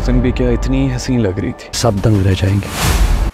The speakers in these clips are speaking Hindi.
उस दिन भी क्या इतनी हसीन लग रही थी, सब दंग रह जाएंगे।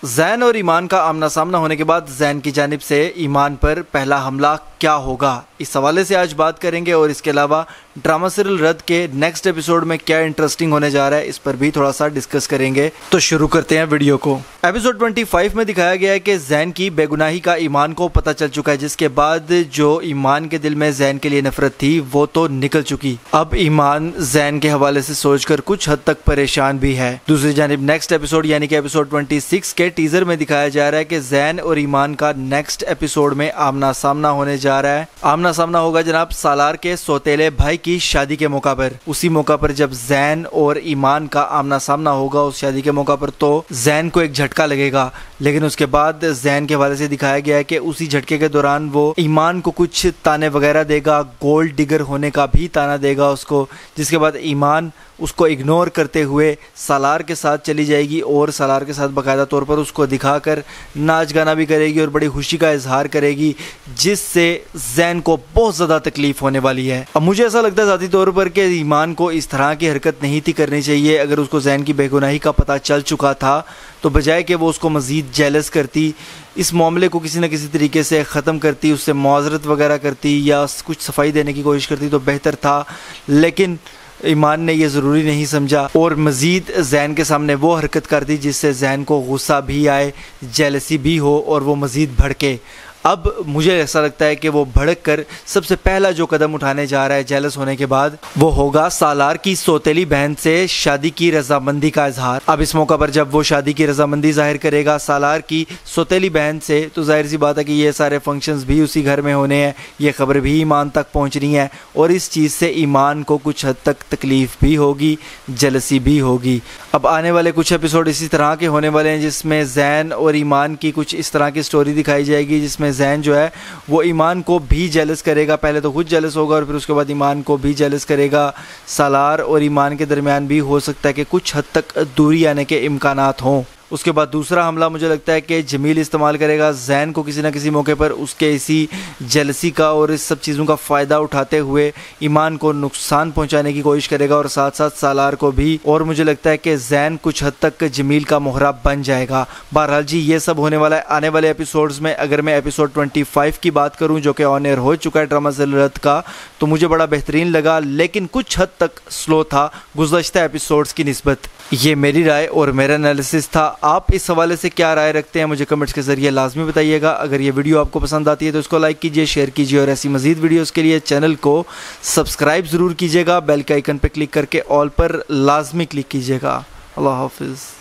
जैन और ईमान का आमना सामना होने के बाद जैन की जानिब से ईमान पर पहला हमला क्या होगा, इस हवाले से आज बात करेंगे। और इसके अलावा ड्रामा सीरियल रद्द के नेक्स्ट एपिसोड में क्या इंटरेस्टिंग होने जा रहा है, इस पर भी थोड़ा सा डिस्कस करेंगे। तो शुरू करते हैं वीडियो को। एपिसोड 25 में दिखाया गया है कि जैन की बेगुनाही का ईमान को पता चल चुका है, जिसके बाद जो ईमान के दिल में जैन के लिए नफरत थी वो तो निकल चुकी। अब ईमान जैन के हवाले से सोचकर कुछ हद तक परेशान भी है। दूसरी जानिब नेक्स्ट एपिसोड यानी कि एपिसोड 26 के टीजर में दिखाया जा रहा है कि जैन और ईमान का नेक्स्ट एपिसोड में आमना सामना होने जा रहा है। आमना सामना होगा जनाब सालार के सौतेले भाई की शादी के मौका पर। उसी मौका पर जब जैन और ईमान का आमना सामना होगा उस शादी के मौका पर, तो जैन को एक झटका लगेगा, लेकिन उसके बाद जैन के हवाले से दिखाया गया है कि उसी झटके के दौरान वो ईमान को कुछ ताने वगैरह देगा, गोल्ड डिगर होने का भी ताना देगा उसको, जिसके बाद ईमान उसको इग्नोर करते हुए सालार के साथ चली जाएगी और सालार के साथ बाकायदा तौर पर उसको दिखाकर नाच गाना भी करेगी और बड़ी खुशी का इजहार करेगी, जिससे जैन को बहुत ज़्यादा तकलीफ होने वाली है। अब मुझे ऐसा लगता है ज़ाती तौर पर कि ईमान को इस तरह की हरकत नहीं थी करनी चाहिए। अगर उसको जैन की बेगुनाही का पता चल चुका था तो बजाय कि वो उसको मज़ीद जेलस करती, इस मामले को किसी न किसी तरीके से ख़त्म करती, उससे मुआवज़रत वगैरह करती या कुछ सफाई देने की कोशिश करती तो बेहतर था। लेकिन ईमान ने यह ज़रूरी नहीं समझा और मज़ीद जैन के सामने वो हरकत कर दी जिससे जैन को गुस्सा भी आए, जेलसी भी हो और वो मज़ीद भड़के। अब मुझे ऐसा लगता है कि वो भड़क कर सबसे पहला जो कदम उठाने जा रहा है जेलस होने के बाद, वो होगा सालार की सौतेली बहन से शादी की रजामंदी का इजहार। अब इस मौका पर जब वो शादी की रजामंदी जाहिर करेगा सालार की सौतेली बहन से, तो जाहिर सी बात है कि ये सारे फंक्शंस भी उसी घर में होने हैं, ये खबर भी ईमान तक पहुंचनी है और इस चीज़ से ईमान को कुछ हद तक तकलीफ भी होगी, जेलसी भी होगी। अब आने वाले कुछ एपिसोड इसी तरह के होने वाले हैं जिसमें जैन और ईमान की कुछ इस तरह की स्टोरी दिखाई जाएगी, जिसमें जैन जो है वो ईमान को भी जेलस करेगा। पहले तो खुद जेलस होगा और फिर उसके बाद ईमान को भी जेलस करेगा। सालार और ईमान के दरमियान भी हो सकता है कि कुछ हद तक दूरी आने के इम्कानात हों। उसके बाद दूसरा हमला मुझे लगता है कि जमील इस्तेमाल करेगा जैन को किसी न किसी मौके पर उसके इसी जेलसी का और इस सब चीज़ों का फ़ायदा उठाते हुए ईमान को नुकसान पहुंचाने की कोशिश करेगा और साथ साथ सालार को भी। और मुझे लगता है कि जैन कुछ हद तक जमील का मोहरा बन जाएगा। बहरहाल जी ये सब होने वाला है आने वाले एपिसोड्स में। अगर मैं एपिसोड 25 की बात करूँ जो कि ऑन एयर हो चुका है ड्रामा सीरियल रद्द का, तो मुझे बड़ा बेहतरीन लगा, लेकिन कुछ हद तक स्लो था गुज़श्ता एपिसोड्स की निस्बत। ये मेरी राय और मेरा एनालिसिस था। आप इस हवाले से क्या राय रखते हैं मुझे कमेंट्स के ज़रिए लाजमी बताइएगा। अगर ये वीडियो आपको पसंद आती है तो इसको लाइक कीजिए, शेयर कीजिए और ऐसी मज़ीद वीडियोस के लिए चैनल को सब्सक्राइब ज़रूर कीजिएगा। बेल के आइकन पर क्लिक करके ऑल पर लाजमी क्लिक कीजिएगा। अल्लाह हाफिज़।